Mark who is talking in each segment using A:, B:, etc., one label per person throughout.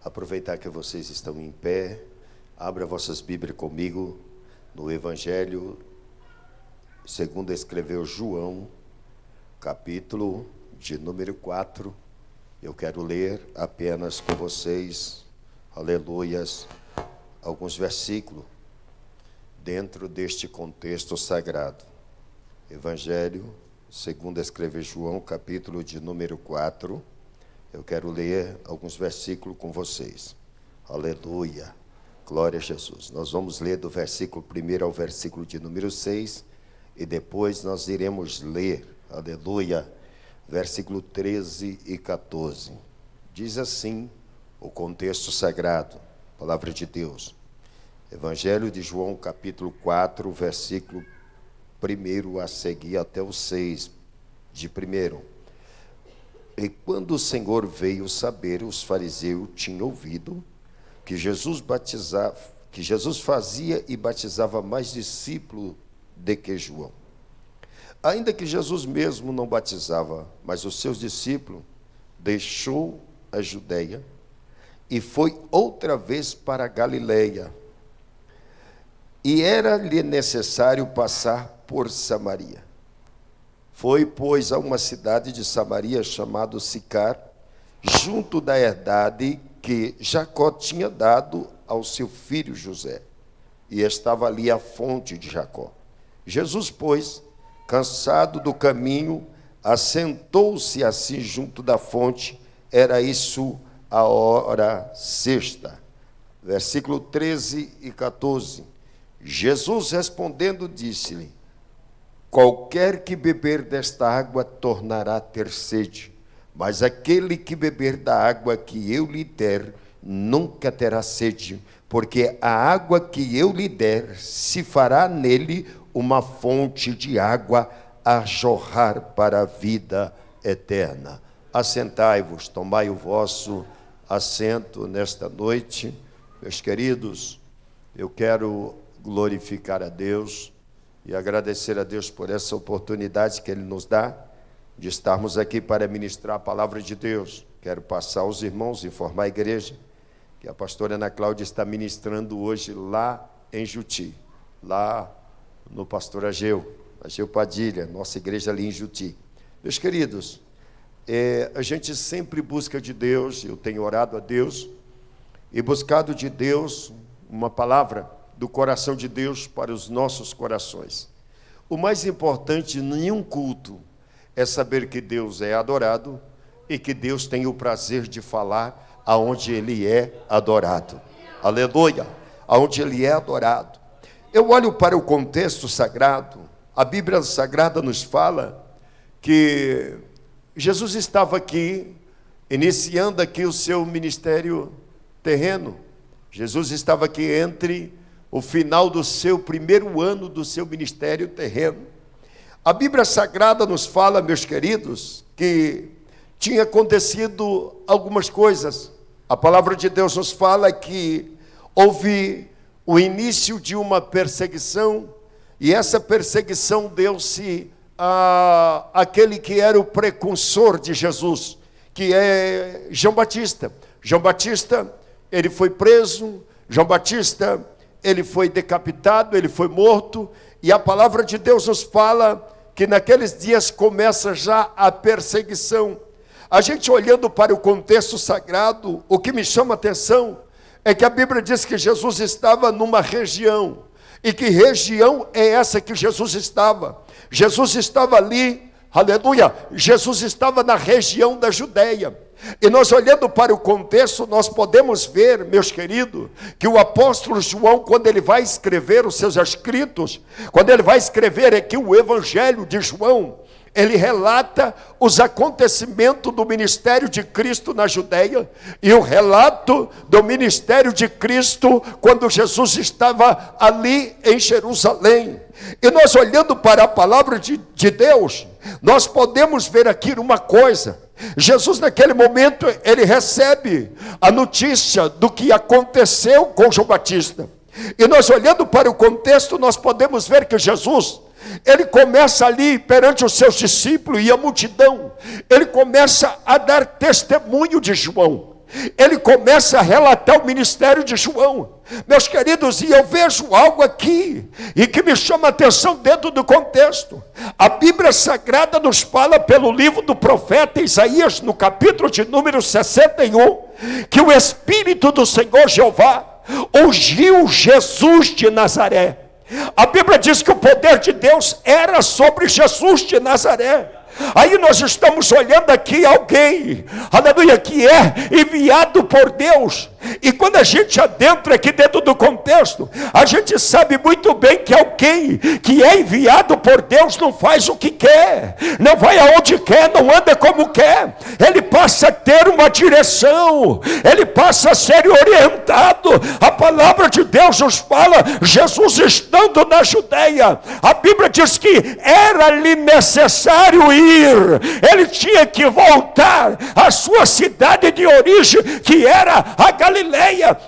A: Aproveitar que vocês estão em pé, abra vossas Bíblias comigo no Evangelho, segundo escreveu João, capítulo de número 4. Eu quero ler apenas com vocês, aleluias, alguns versículos dentro deste contexto sagrado. Evangelho, segundo escreveu João, capítulo de número 4. Eu quero ler alguns versículos com vocês. Aleluia. Glória a Jesus. Nós vamos ler do versículo 1 ao versículo de número 6. E depois nós iremos ler, aleluia, versículo 13 e 14. Diz assim o contexto sagrado, palavra de Deus. Evangelho de João, capítulo 4, versículo 1 a seguir até o 6 de primeiro. E quando o Senhor veio saber, os fariseus tinham ouvido que Jesus fazia e batizava mais discípulos do que João. Ainda que Jesus mesmo não batizava, mas os seus discípulos, deixou a Judeia e foi outra vez para a Galileia. E era-lhe necessário passar por Samaria. Foi, pois, a uma cidade de Samaria chamada Sicar, junto da herdade que Jacó tinha dado ao seu filho José. E estava ali a fonte de Jacó. Jesus, pois, cansado do caminho, assentou-se assim junto da fonte. Era isso a hora sexta. Versículo 13 e 14. Jesus respondendo disse-lhe: qualquer que beber desta água tornará a ter sede, mas aquele que beber da água que eu lhe der nunca terá sede, porque a água que eu lhe der se fará nele uma fonte de água a jorrar para a vida eterna. Assentai-vos, tomai o vosso assento nesta noite. Meus queridos, eu quero glorificar a Deus e agradecer a Deus por essa oportunidade que Ele nos dá de estarmos aqui para ministrar a palavra de Deus. Quero passar aos irmãos, informar a igreja, que a pastora Ana Cláudia está ministrando hoje lá em Juti, lá no pastor Ageu Padilha, nossa igreja ali em Juti. Meus queridos, a gente sempre busca de Deus, eu tenho orado a Deus, e buscado de Deus uma palavra do coração de Deus para os nossos corações. O mais importante em nenhum culto é saber que Deus é adorado e que Deus tem o prazer de falar aonde Ele é adorado. Aleluia! Aonde Ele é adorado. Eu olho para o contexto sagrado. A Bíblia Sagrada nos fala que Jesus estava aqui, iniciando aqui o seu ministério terreno. Jesus estava aqui entre o final do seu primeiro ano do seu ministério terreno. A Bíblia Sagrada nos fala, meus queridos, que tinha acontecido algumas coisas. A palavra de Deus nos fala que houve o início de uma perseguição, e essa perseguição deu-se àquele que era o precursor de Jesus, que é João Batista. João Batista, ele foi preso, João Batista, ele foi decapitado, ele foi morto, e a palavra de Deus nos fala que naqueles dias começa já a perseguição. A gente olhando para o contexto sagrado, o que me chama a atenção é que a Bíblia diz que Jesus estava numa região. E que região é essa que Jesus estava? Jesus estava ali, aleluia, Jesus estava na região da Judeia. E nós olhando para o contexto, nós podemos ver, meus queridos, que o apóstolo João, quando ele vai escrever os seus escritos, quando ele vai escrever aqui o Evangelho de João, ele relata os acontecimentos do ministério de Cristo na Judeia e o relato do ministério de Cristo quando Jesus estava ali em Jerusalém. E nós olhando para a palavra de Deus, nós podemos ver aqui uma coisa. Jesus naquele momento, ele recebe a notícia do que aconteceu com João Batista. E nós olhando para o contexto, nós podemos ver que Jesus, ele começa ali perante os seus discípulos e a multidão, ele começa a dar testemunho de João. ele começa a relatar o ministério de João. Meus queridos, e eu vejo algo aqui, e que me chama a atenção dentro do contexto. A Bíblia Sagrada nos fala pelo livro do profeta Isaías, no capítulo de número 61, que o Espírito do Senhor Jeová ungiu Jesus de Nazaré. A Bíblia diz que o poder de Deus era sobre Jesus de Nazaré. Aí nós estamos olhando aqui alguém, aleluia, que é enviado por Deus. E quando a gente adentra aqui dentro do contexto, a gente sabe muito bem que alguém que é enviado por Deus não faz o que quer, não vai aonde quer, não anda como quer. Ele passa a ter uma direção, ele passa a ser orientado. A palavra de Deus nos fala, Jesus estando na Judeia, a Bíblia diz que era-lhe necessário ir, ele tinha que voltar à sua cidade de origem, que era a Galileia.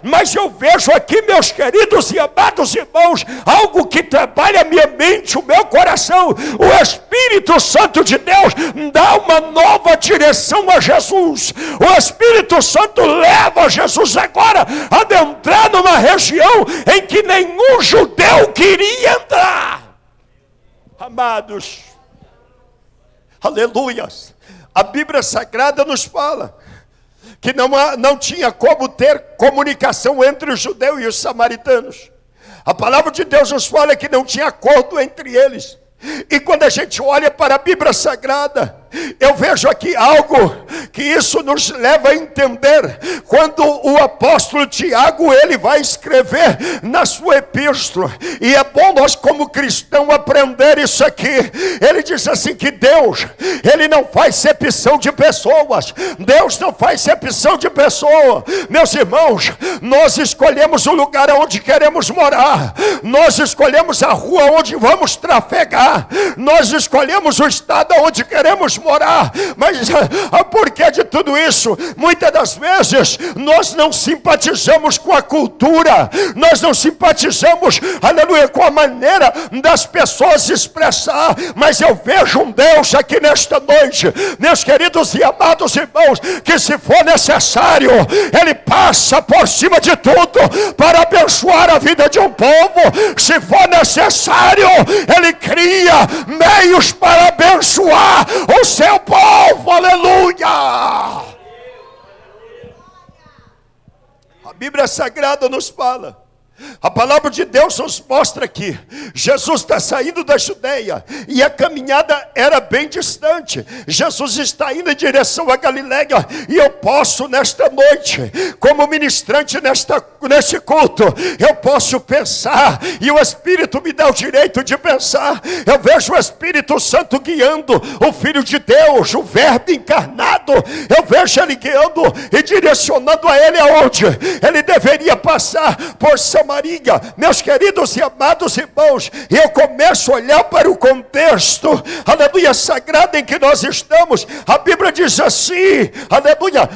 A: Mas eu vejo aqui, meus queridos e amados irmãos, algo que trabalha a minha mente, o meu coração. O Espírito Santo de Deus dá uma nova direção a Jesus. O Espírito Santo leva Jesus agora a adentrar numa região em que nenhum judeu queria entrar. Amados, aleluias, a Bíblia Sagrada nos fala que não tinha como ter comunicação entre o judeu e os samaritanos. A palavra de Deus nos fala que não tinha acordo entre eles. E quando a gente olha para a Bíblia Sagrada, eu vejo aqui algo que isso nos leva a entender. Quando o apóstolo Tiago, ele vai escrever na sua epístola, e é bom nós como cristãos aprender isso aqui. Ele diz assim que Deus, ele não faz acepção de pessoas. Deus não faz acepção de pessoa. Meus irmãos, nós escolhemos o lugar onde queremos morar, nós escolhemos a rua onde vamos trafegar, nós escolhemos o estado onde queremos morar. Mas por que de tudo isso? Muitas das vezes nós não simpatizamos com a cultura, nós não simpatizamos, aleluia, com a maneira das pessoas expressar. Mas eu vejo um Deus aqui nesta noite, meus queridos e amados irmãos, que se for necessário, ele passa por cima de tudo para abençoar a vida de um povo. Se for necessário, ele cria meios para abençoar o seu povo, aleluia. A Bíblia Sagrada nos fala, a palavra de Deus nos mostra que Jesus está saindo da Judeia e a caminhada era bem distante. Jesus está indo em direção à Galileia, e eu posso nesta noite, como ministrante neste culto, eu posso pensar, e o Espírito me dá o direito de pensar. Eu vejo o Espírito Santo guiando o Filho de Deus, o Verbo encarnado. Eu vejo ele guiando e direcionando a ele aonde ele deveria passar, por Samaria. Meus queridos e amados irmãos, e eu começo a olhar para o contexto, aleluia, sagrado em que nós estamos. A Bíblia diz assim, aleluia,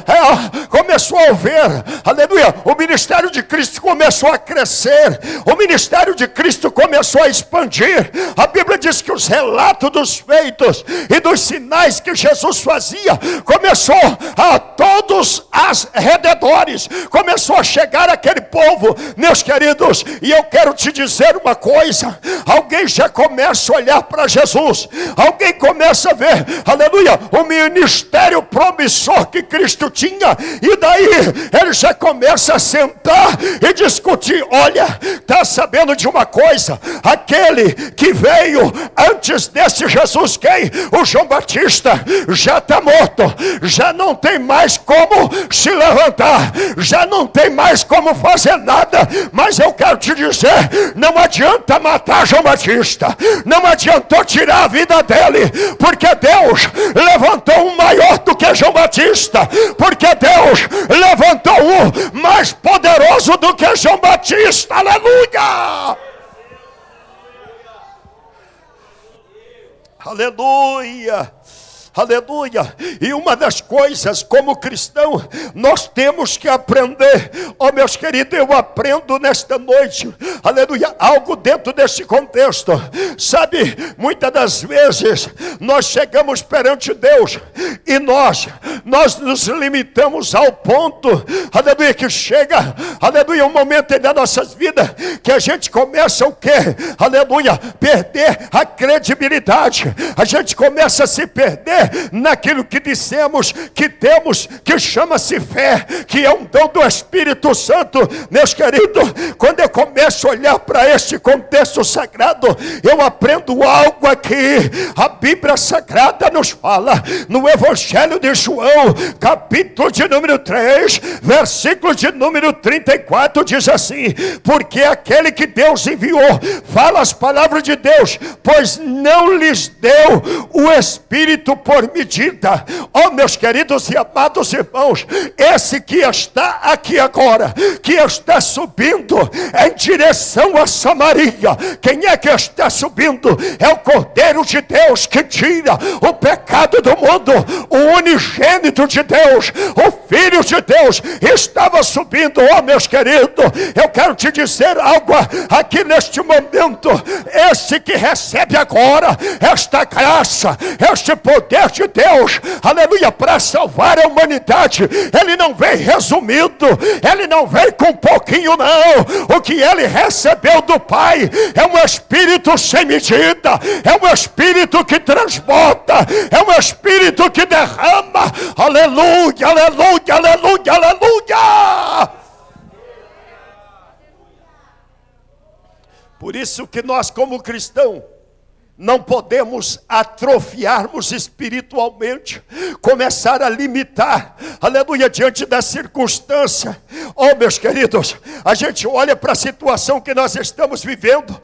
A: começou a ver, aleluia, o ministério de Cristo começou a crescer, o ministério de Cristo começou a expandir. A Bíblia diz que os relatos dos feitos e dos sinais que Jesus fazia começou a todos os rededores, começou a chegar aquele povo, meus queridos. E eu quero te dizer uma coisa, alguém já começa a olhar para Jesus, alguém começa a ver, aleluia, o ministério promissor que Cristo tinha, e daí ele já começa a sentar e discutir. Olha, está sabendo de uma coisa? Aquele que veio antes desse Jesus, quem? O João Batista, já está morto, já não tem mais como se levantar, já não tem mais como fazer nada. Mas eu quero te dizer, não adianta matar João Batista, não adiantou tirar a vida dele, porque Deus levantou um maior do que João Batista, porque Deus levantou um mais poderoso do que João Batista, aleluia, aleluia, aleluia. E uma das coisas, como cristão, nós temos que aprender, meus queridos, eu aprendo nesta noite, aleluia, algo dentro desse contexto. Sabe, muitas das vezes, nós chegamos perante Deus, e nós nos limitamos ao ponto, aleluia, que chega, aleluia, um momento da nossas vidas, que a gente começa o quê? Aleluia, perder a credibilidade, a gente começa a se perder naquilo que dissemos que temos, que chama-se fé, que é um dom do Espírito Santo. Meus queridos, quando eu começo a olhar para este contexto sagrado, eu aprendo algo aqui. A Bíblia Sagrada nos fala, no Evangelho de João, capítulo de número 3, versículo de número 34, diz assim: porque aquele que Deus enviou fala as palavras de Deus, pois não lhes deu o Espírito por medida. Meus queridos e amados irmãos, esse que está aqui agora, que está subindo em direção a Samaria, quem é que está subindo? É o Cordeiro de Deus que tira o pecado do mundo, o unigênito de Deus, o Filho de Deus estava subindo. Meus queridos, eu quero te dizer algo aqui neste momento. Esse que recebe agora esta graça, este poder de Deus, aleluia, para salvar a humanidade, ele não vem resumido, ele não vem com pouquinho, não. O que ele recebeu do Pai é um Espírito sem medida, é um Espírito que transborda, é um Espírito que derrama. Aleluia, aleluia, aleluia, aleluia. Por isso que nós, como cristãos, não podemos atrofiarmos espiritualmente, começar a limitar, aleluia, diante da circunstância. Meus queridos, a gente olha para a situação que nós estamos vivendo,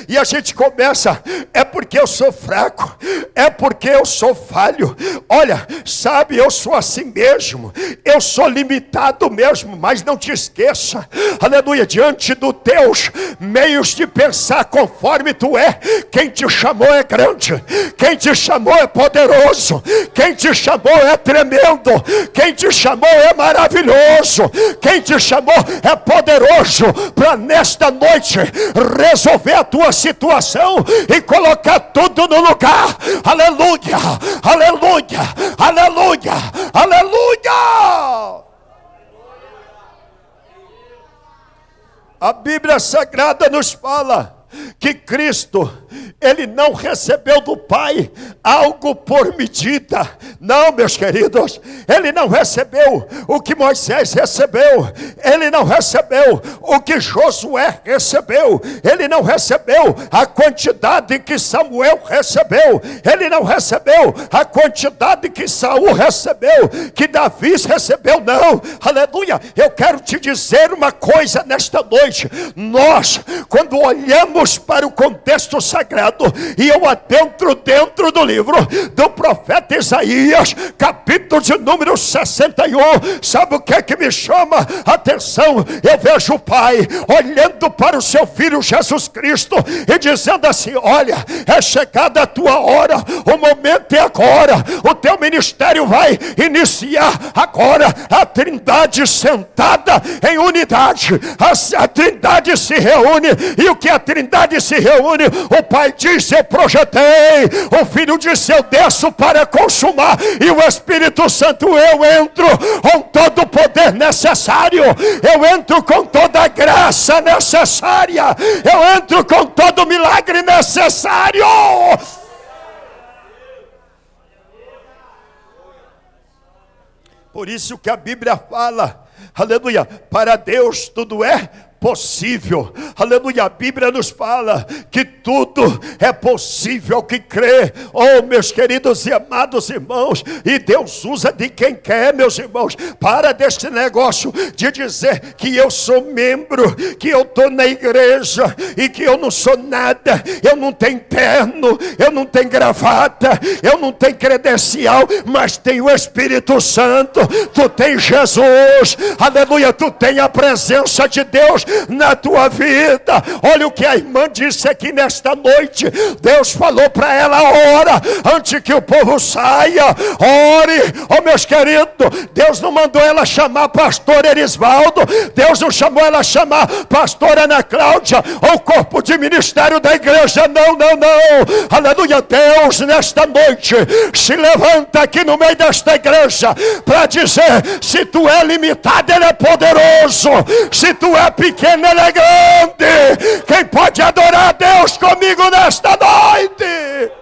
A: e a gente começa, é porque eu sou fraco, é porque eu sou falho. Olha, sabe, eu sou assim mesmo, eu sou limitado mesmo, mas não te esqueça, aleluia, diante dos teus meios de pensar conforme tu é, quem te chamou é grande, quem te chamou é poderoso, quem te chamou é tremendo, quem te chamou é maravilhoso, quem te chamou é poderoso para nesta noite resolver a tua situação e colocar tudo no lugar. Aleluia, aleluia, aleluia, aleluia. A Bíblia Sagrada nos fala que Cristo, ele não recebeu do Pai algo por medida. Não, meus queridos, ele não recebeu o que Moisés recebeu, ele não recebeu o que Josué recebeu, ele não recebeu a quantidade que Samuel recebeu, ele não recebeu a quantidade que Saul recebeu, que Davi recebeu, não. Aleluia. Eu quero te dizer uma coisa nesta noite. Nós, quando olhamos para o contexto sagrado, e eu adentro dentro do livro do profeta Isaías, capítulo de número 61, sabe o que é que me chama a atenção? Eu vejo o Pai olhando para o seu Filho Jesus Cristo e dizendo assim: olha, é chegada a tua hora, o momento é agora, o teu ministério vai iniciar agora. A Trindade sentada em unidade, a Trindade se reúne, e o que a Trindade se reúne, o Pai diz: eu projetei, o Filho disse: eu desço para consumar, e o Espírito Santo: eu entro com todo o poder necessário, eu entro com toda a graça necessária, eu entro com todo o milagre necessário. Por isso que a Bíblia fala, aleluia, para Deus tudo é possível. Aleluia. A Bíblia nos fala que tudo é possível ao que crê. Meus queridos e amados irmãos, e Deus usa de quem quer, meus irmãos. Para desse negócio de dizer que eu sou membro, que eu estou na igreja e que eu não sou nada, eu não tenho terno, eu não tenho gravata, eu não tenho credencial, mas tenho o Espírito Santo. Tu tem Jesus, aleluia, tu tem a presença de Deus na tua vida. Olha o que a irmã disse aqui nesta noite. Deus falou para ela: ora, antes que o povo saia, ore. Oh, meus queridos, Deus não mandou ela chamar pastor Erisvaldo, Deus não chamou ela chamar pastora Ana Cláudia, ou o corpo de ministério da igreja, não, não, não. Aleluia. Deus nesta noite se levanta aqui no meio desta igreja para dizer: se tu é limitado, Ele é poderoso, se tu é pequeno, Ele é grande. Quem pode adorar a Deus comigo nesta noite?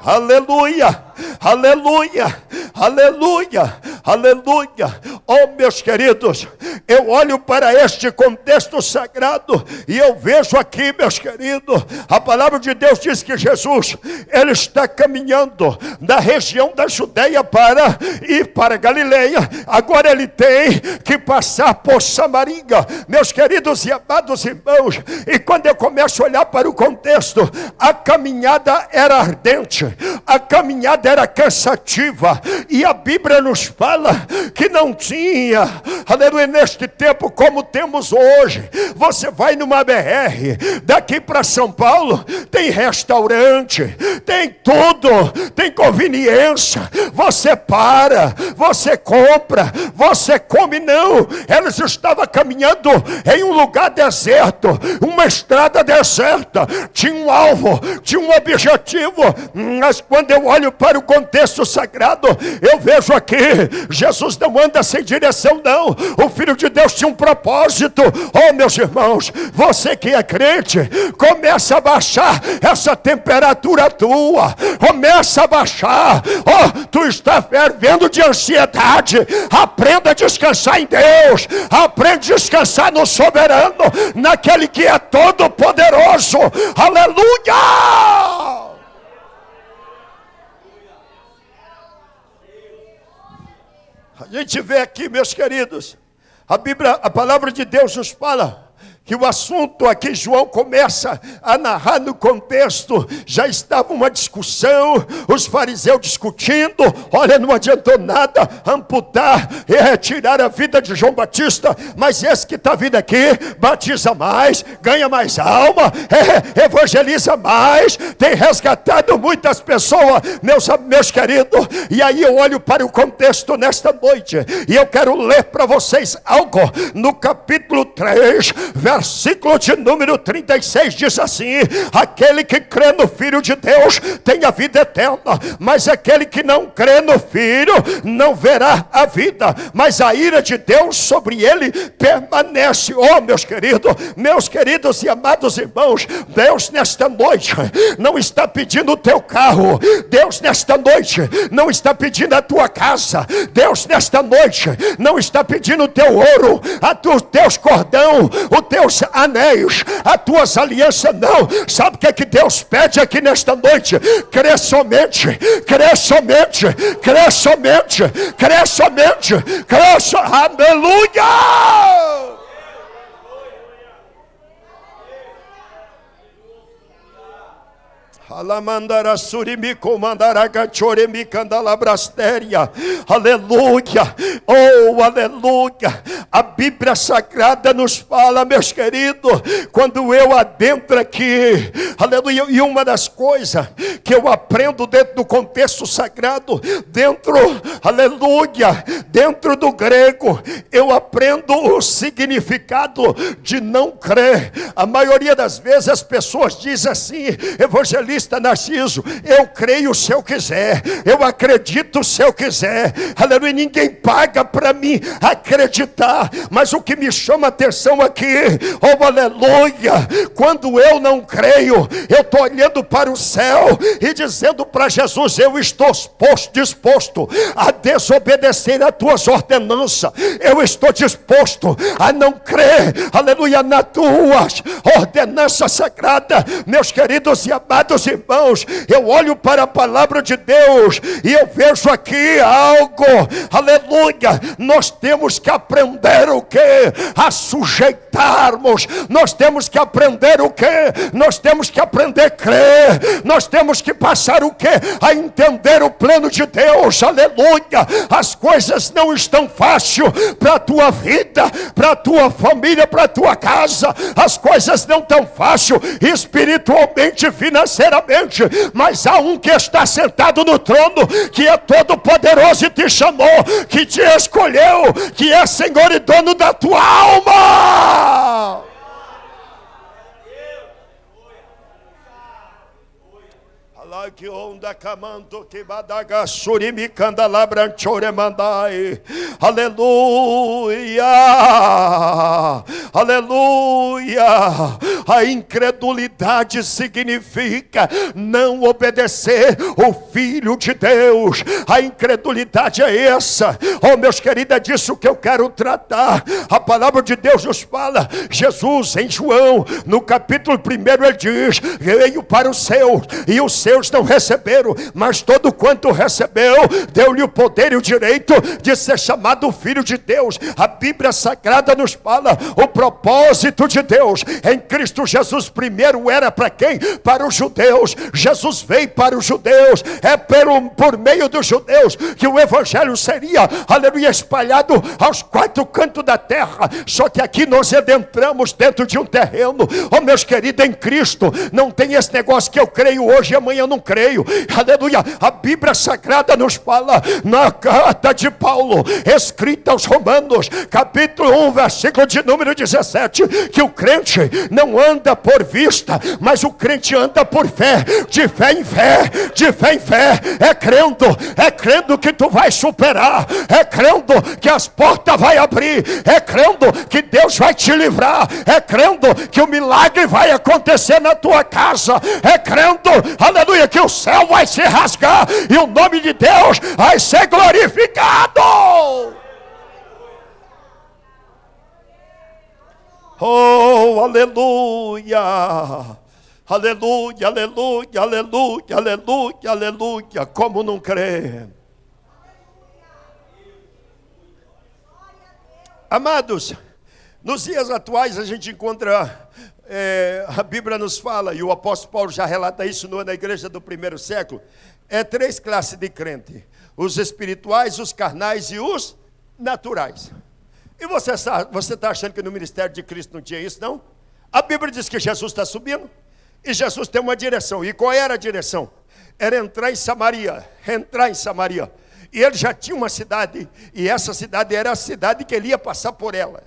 A: Aleluia, aleluia, aleluia, aleluia. Oh, meus queridos, eu olho para este contexto sagrado e eu vejo aqui, meus queridos, a palavra de Deus diz que Jesus, Ele está caminhando da região da Judeia para ir para Galileia. Agora Ele tem que passar por Samaria, meus queridos e amados irmãos. E quando eu começo a olhar para o contexto, a caminhada era ardente, a caminhada era cansativa, e a Bíblia nos fala que não tinha, aleluia, neste tempo como temos hoje. Você vai numa BR, daqui para São Paulo, tem restaurante, tem tudo, tem conveniência, você para, você compra, você come. Não, eles estavam caminhando em um lugar deserto, uma estrada deserta, tinha um alvo, tinha um objetivo. Mas quando eu olho para o contexto sagrado, eu vejo aqui, Jesus não anda sem direção, não. O Filho de Deus tinha um propósito. Oh, meus irmãos, você que é crente, começa a baixar essa temperatura tua, começa a baixar. Oh, tu está fervendo de ansiedade, aprenda a descansar em Deus, aprende a descansar no soberano, naquele que é todo poderoso. Aleluia! A gente vê aqui, meus queridos, a Bíblia, a palavra de Deus nos fala que o assunto aqui, João começa a narrar no contexto. Já estava uma discussão, os fariseus discutindo. Olha, não adiantou nada amputar e retirar a vida de João Batista, mas esse que está vindo aqui, batiza mais, ganha mais alma, evangeliza mais, tem resgatado muitas pessoas, meus queridos. E aí eu olho para o contexto nesta noite, e eu quero ler para vocês algo no capítulo 3, versículo de número 36, diz assim: aquele que crê no Filho de Deus tem a vida eterna, mas aquele que não crê no Filho não verá a vida, mas a ira de Deus sobre ele permanece. Oh, meus queridos e amados irmãos, Deus nesta noite não está pedindo o teu carro, Deus nesta noite não está pedindo a tua casa, Deus nesta noite não está pedindo o teu ouro, os teus cordão, o teus anéis, as tuas alianças, não. Sabe o que é que Deus pede aqui nesta noite? Crê somente, crê somente, crê somente, crê somente, crê somente. Aleluia! Alamandara surimi comandara gachoremi candalabrasteria. Aleluia. Oh, aleluia. A Bíblia Sagrada nos fala, meus queridos, quando eu adentro aqui, aleluia, e uma das coisas que eu aprendo dentro do contexto sagrado, aleluia, dentro do grego, eu aprendo o significado de não crer. A maioria das vezes as pessoas dizem assim: evangelista Narciso, eu creio se eu quiser, eu acredito se eu quiser, aleluia, ninguém paga para mim acreditar. Mas o que me chama a atenção aqui, oh aleluia, quando eu não creio, eu estou olhando para o céu e dizendo para Jesus: eu estou disposto a desobedecer as tuas ordenanças, eu estou disposto a não crer, aleluia, nas tuas ordenanças sagradas. Meus queridos e amados irmãos, eu olho para a palavra de Deus e eu vejo aqui algo, aleluia. Nós temos que aprender o que? A sujeitarmos. Nós temos que aprender o que? Nós temos que aprender a crer. Nós temos que passar o que? A entender o plano de Deus, aleluia. As coisas não estão fáceis para a tua vida, para a tua família, para a tua casa. As coisas não estão fáceis espiritualmente, financeiramente, mas há um que está sentado no trono, que é todo poderoso e te chamou, que te escolheu, que é Senhor e dono da tua alma. Que onda camando que badaga surimi canda labranchore mandai. Aleluia, aleluia. A incredulidade significa não obedecer o Filho de Deus. A incredulidade é essa. Oh, meus queridos, é disso que eu quero tratar. A palavra de Deus nos fala. Jesus em João, no capítulo 1, ele diz: veio para os seus, e os seus não receberam, mas todo quanto recebeu, deu-lhe o poder e o direito de ser chamado Filho de Deus. A Bíblia Sagrada nos fala o propósito de Deus em Cristo Jesus. Primeiro era para quem? Para os judeus. Jesus veio para os judeus. É por meio dos judeus que o evangelho seria, aleluia, espalhado aos 4 cantos da terra. Só que aqui nós adentramos dentro de um terreno. Oh, meus queridos, em Cristo não tem esse negócio que eu creio hoje e amanhã eu não creio. Aleluia. A Bíblia Sagrada nos fala na carta de Paulo, escrita aos Romanos, capítulo 1, versículo de número 17, que o crente não anda por vista, mas o crente anda por fé, de fé em fé, de fé em fé. É crendo que tu vai superar, é crendo que as portas vai abrir, é crendo que Deus vai te livrar, é crendo que o milagre vai acontecer na tua casa, é crendo, aleluia, que o céu vai se rasgar e o nome de Deus vai ser glorificado. Oh, aleluia, aleluia, aleluia, aleluia, aleluia, aleluia. Como não crer? Amados, nos dias atuais a gente encontra, a Bíblia nos fala, e o apóstolo Paulo já relata isso na igreja do 1º século, 3 classes de crente: os espirituais, os carnais e os naturais. E você está achando que no ministério de Cristo não tinha isso, não? A Bíblia diz que Jesus está subindo, e Jesus tem uma direção. E qual era a direção? Era entrar em Samaria, E ele já tinha uma cidade, e essa cidade era a cidade que ele ia passar por ela.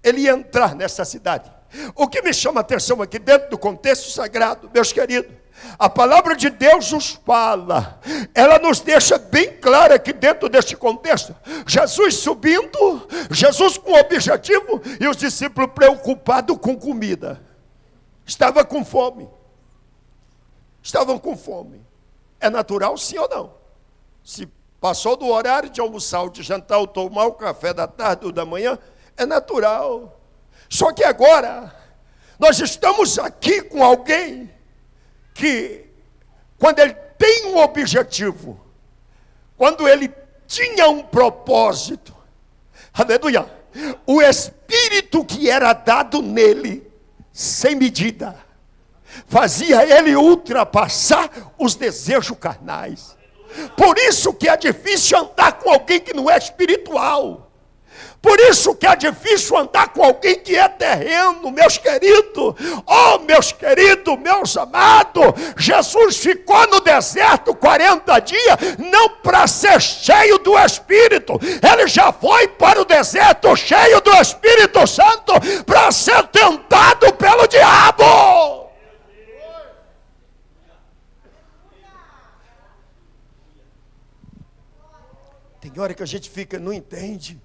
A: Ele ia entrar nessa cidade. O que me chama a atenção aqui dentro do contexto sagrado, meus queridos, a palavra de Deus nos fala, ela nos deixa bem clara aqui dentro deste contexto. Jesus subindo, Jesus com objetivo, e os discípulos preocupados com comida. Estavam com fome. É natural, sim ou não? Se passou do horário de almoçar, ou de jantar, ou tomar o café da tarde ou da manhã, é natural. Só que agora, nós estamos aqui com alguém que, quando ele tem um objetivo, quando ele tinha um propósito, aleluia, o Espírito que era dado nele, sem medida, fazia ele ultrapassar os desejos carnais. Por isso que é difícil andar com alguém que não é espiritual. Por isso que é difícil andar com alguém que é terreno, meus queridos. Oh, meus queridos, meus amados, Jesus ficou no deserto 40 dias, não para ser cheio do Espírito. Ele já foi para o deserto cheio do Espírito Santo para ser tentado pelo diabo. Tem hora que a gente fica, não entende.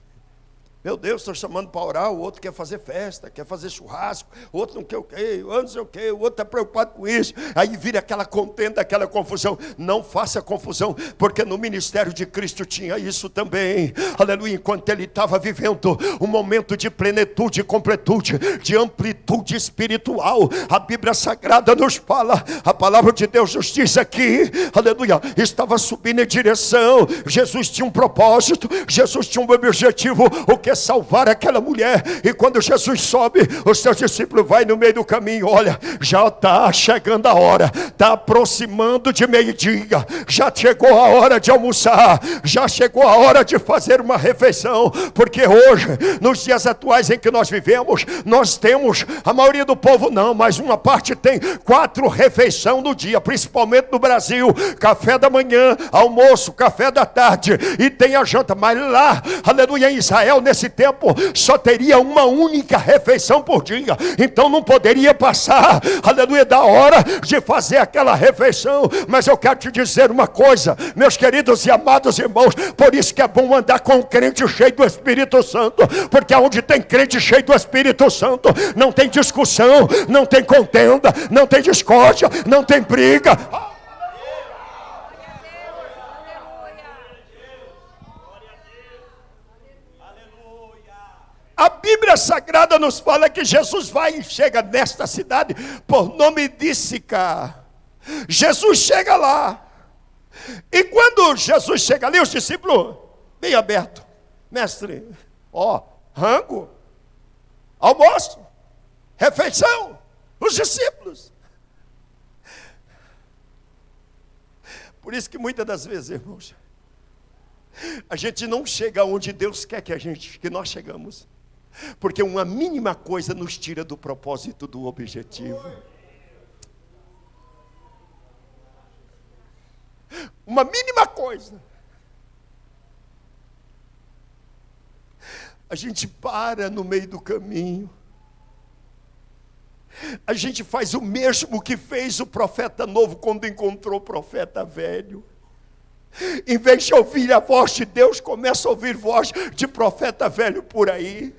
A: Meu Deus, estou chamando para orar, o outro quer fazer festa, quer fazer churrasco, o outro não quer o quê, o outro não sei o quê, o outro está preocupado com isso. Aí vira aquela contenda, aquela confusão. Não faça confusão, porque no ministério de Cristo tinha isso também. Aleluia, enquanto ele estava vivendo um momento de plenitude, completude, de amplitude espiritual. A Bíblia Sagrada nos fala, a palavra de Deus nos diz aqui, aleluia, estava subindo em direção. Jesus tinha um propósito, Jesus tinha um objetivo, o que salvar aquela mulher. E quando Jesus sobe, os seus discípulos vai no meio do caminho. Olha, já está chegando a hora, está aproximando de meio-dia, já chegou a hora de almoçar, já chegou a hora de fazer uma refeição, porque hoje, nos dias atuais em que nós vivemos, nós temos, a maioria do povo não, mas uma parte tem 4 refeições no dia, principalmente no Brasil: café da manhã, almoço, café da tarde e tem a janta. Mas lá, aleluia, em Israel, nesse tempo, só teria uma única refeição por dia. Então não poderia passar, aleluia, da hora de fazer aquela refeição. Mas eu quero te dizer uma coisa, meus queridos e amados irmãos, por isso que é bom andar com um crente cheio do Espírito Santo, porque onde tem crente cheio do Espírito Santo, não tem discussão, não tem contenda, não tem discórdia, não tem briga. A Bíblia Sagrada nos fala que Jesus vai e chega nesta cidade por nome de Sicar. Jesus chega lá. E quando Jesus chega ali, os discípulos, bem aberto: mestre, rango, almoço, refeição. Os discípulos. Por isso que muitas das vezes, irmãos, a gente não chega onde Deus quer que nós chegamos. Porque uma mínima coisa nos tira do propósito, do objetivo. Uma mínima coisa. A gente para no meio do caminho. A gente faz o mesmo que fez o profeta novo quando encontrou o profeta velho. Em vez de ouvir a voz de Deus, começa a ouvir voz de profeta velho por aí.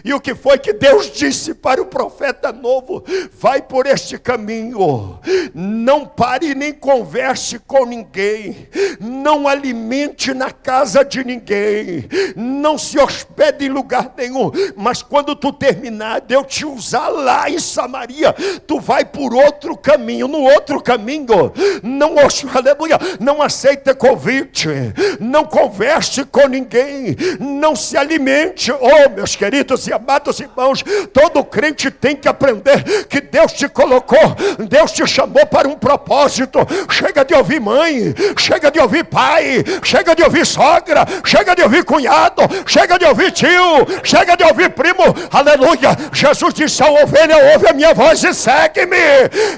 A: E o que foi que Deus disse para o profeta novo? Vai por este caminho, não pare nem converse com ninguém, não alimente na casa de ninguém, não se hospede em lugar nenhum, mas quando tu terminar de eu te usar lá em Samaria, tu vai por outro caminho. No outro caminho, não, aleluia, não aceita convite, não converse com ninguém, não se alimente. Meus queridos e amados irmãos, todo crente tem que aprender que Deus te colocou, Deus te chamou para um propósito. Chega de ouvir mãe, chega de ouvir pai, chega de ouvir sogra, chega de ouvir cunhado, chega de ouvir tio, chega de ouvir primo. Aleluia, Jesus disse: a ovelha ouve a minha voz e segue-me.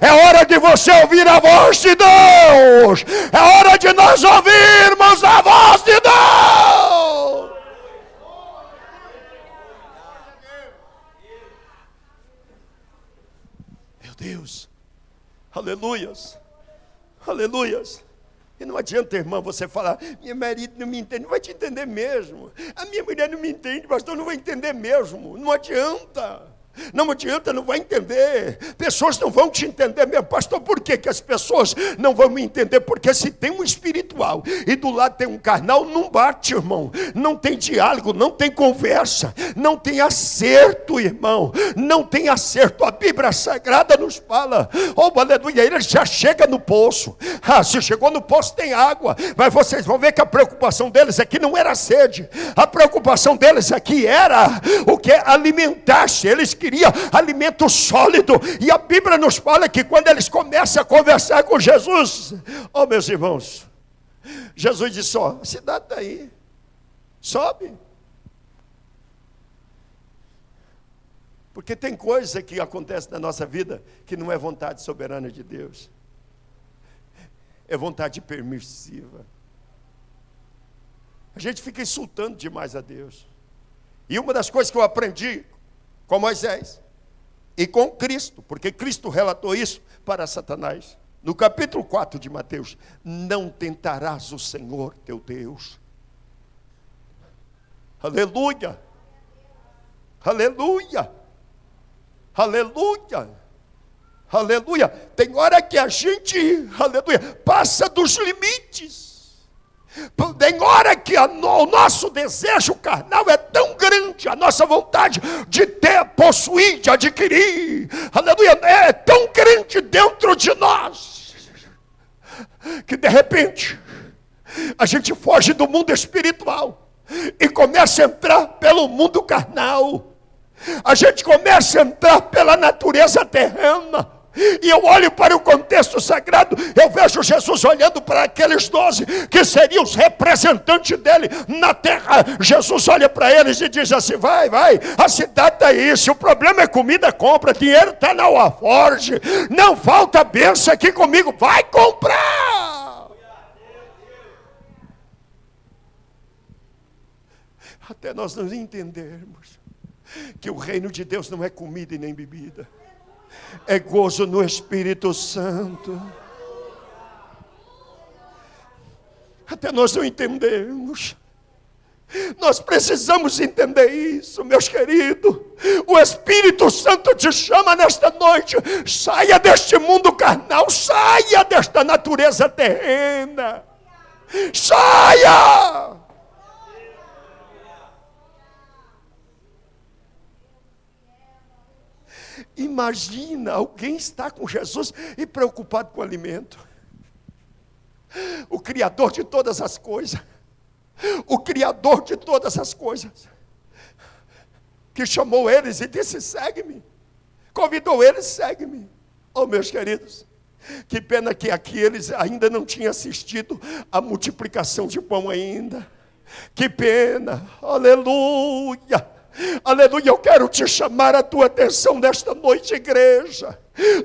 A: É hora de você ouvir a voz de Deus, é hora de nós ouvirmos a voz de Deus. Deus, aleluias, aleluias. E não adianta, irmã, você falar: minha marido não me entende. Não vai te entender mesmo. A minha mulher não me entende, pastor, não vai entender mesmo. Não adianta. Não adianta, não vai entender. Pessoas não vão te entender mesmo. Pastor, por que as pessoas não vão me entender? Porque se tem um espiritual e do lado tem um carnal, não bate, irmão. Não tem diálogo, não tem conversa, não tem acerto, irmão. Não tem acerto. A Bíblia Sagrada nos fala: aleluia, ele já chega no poço. Se chegou no poço tem água. Mas vocês vão ver que a preocupação deles aqui não era sede. A preocupação deles aqui era o que? Alimentar-se. Eles queriam alimento sólido. E a Bíblia nos fala que quando eles começam a conversar com Jesus, meus irmãos, Jesus disse: a cidade está aí, sobe. Porque tem coisa que acontece na nossa vida que não é vontade soberana de Deus, é vontade permissiva. A gente fica insultando demais a Deus. E uma das coisas que eu aprendi com Moisés e com Cristo, porque Cristo relatou isso para Satanás, no capítulo 4 de Mateus: não tentarás o Senhor teu Deus. Aleluia. Aleluia. Aleluia. Aleluia. Tem hora que a gente, aleluia, passa dos limites. Tem hora que o nosso desejo carnal é tão grande, a nossa vontade de ter, possuir, de adquirir, aleluia, é tão grande dentro de nós, que de repente a gente foge do mundo espiritual e começa a entrar pelo mundo carnal. A gente começa a entrar pela natureza terrena. E eu olho para o contexto sagrado, eu vejo Jesus olhando para aqueles 12, que seriam os representantes dele na terra. Jesus olha para eles e diz assim: vai, a cidade está aí, se o problema é comida, compra, dinheiro está na Alforge, não falta bênção aqui comigo, vai comprar. Até nós nos entendermos que o reino de Deus não é comida e nem bebida, é gozo no Espírito Santo. Até nós não entendemos. Nós precisamos entender isso, meus queridos. O Espírito Santo te chama nesta noite. Saia deste mundo carnal, saia desta natureza terrena. Saia! Imagina alguém estar com Jesus e preocupado com o alimento. O Criador de todas as coisas. O Criador de todas as coisas. Que chamou eles e disse: segue-me. Convidou eles: segue-me. Oh, meus queridos, que pena que aqui eles ainda não tinham assistido a multiplicação de pão ainda. Que pena. Aleluia. Aleluia, eu quero te chamar a tua atenção nesta noite, igreja,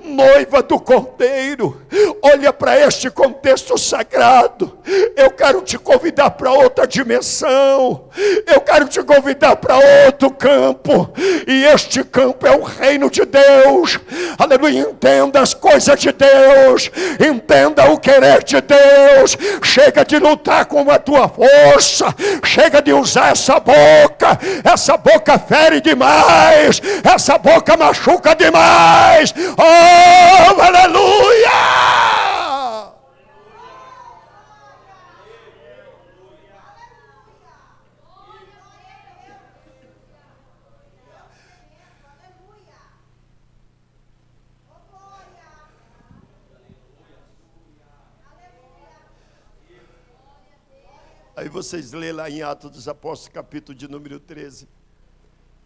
A: noiva do Cordeiro. Olha para este contexto sagrado. Eu quero te convidar para outra dimensão. Eu quero te convidar para outro campo. E este campo é o reino de Deus. Aleluia, entenda as coisas de Deus. Entenda o querer de Deus. Chega de lutar com a tua força. Chega de usar essa boca. Essa boca fere demais. Essa boca machuca demais. Oh, aleluia! Aí vocês lêem lá em Atos dos Apóstolos, capítulo de número 13.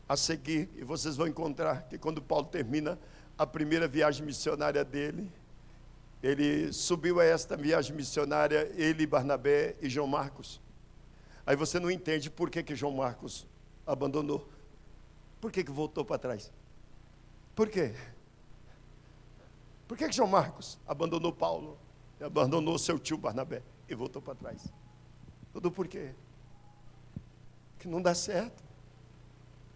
A: A seguir, e vocês vão encontrar que quando Paulo termina a primeira viagem missionária dele, ele subiu a esta viagem missionária, ele, Barnabé e João Marcos. Aí você não entende por que João Marcos abandonou. Por que voltou para trás? Por quê? Por que João Marcos abandonou Paulo, abandonou seu tio Barnabé e voltou para trás? Tudo por quê? Que não dá certo.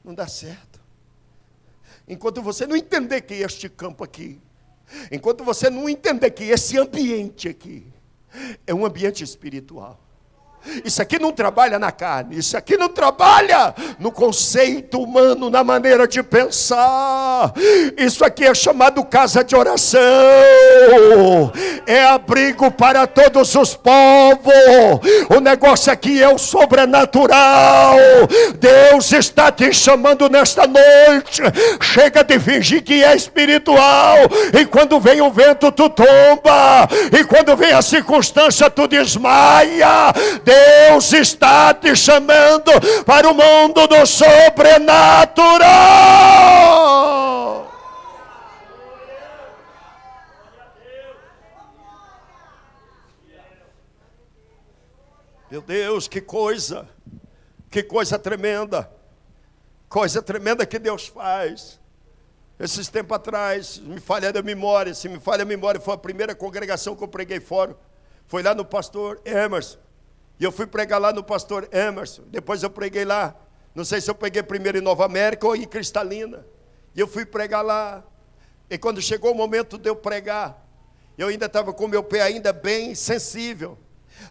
A: Não dá certo. Enquanto você não entender que este campo aqui, enquanto você não entender que esse ambiente aqui é um ambiente espiritual. Isso aqui não trabalha na carne, isso aqui não trabalha no conceito humano, na maneira de pensar. Isso aqui é chamado casa de oração, é abrigo para todos os povos. O negócio aqui é o sobrenatural. Deus está te chamando nesta noite. Chega de fingir que é espiritual, e quando vem o vento tu tomba, e quando vem a circunstância tu desmaia. Deus está te chamando para o mundo do sobrenatural. Meu Deus, que coisa tremenda que Deus faz. Esses tempos atrás, me falha a memória, foi a primeira congregação que eu preguei fora, foi lá no pastor Emerson. E eu fui pregar lá no pastor Emerson. Depois eu preguei lá. Não sei se eu peguei primeiro em Nova América ou em Cristalina. E eu fui pregar lá. E quando chegou o momento de eu pregar, eu ainda estava com o meu pé ainda bem sensível.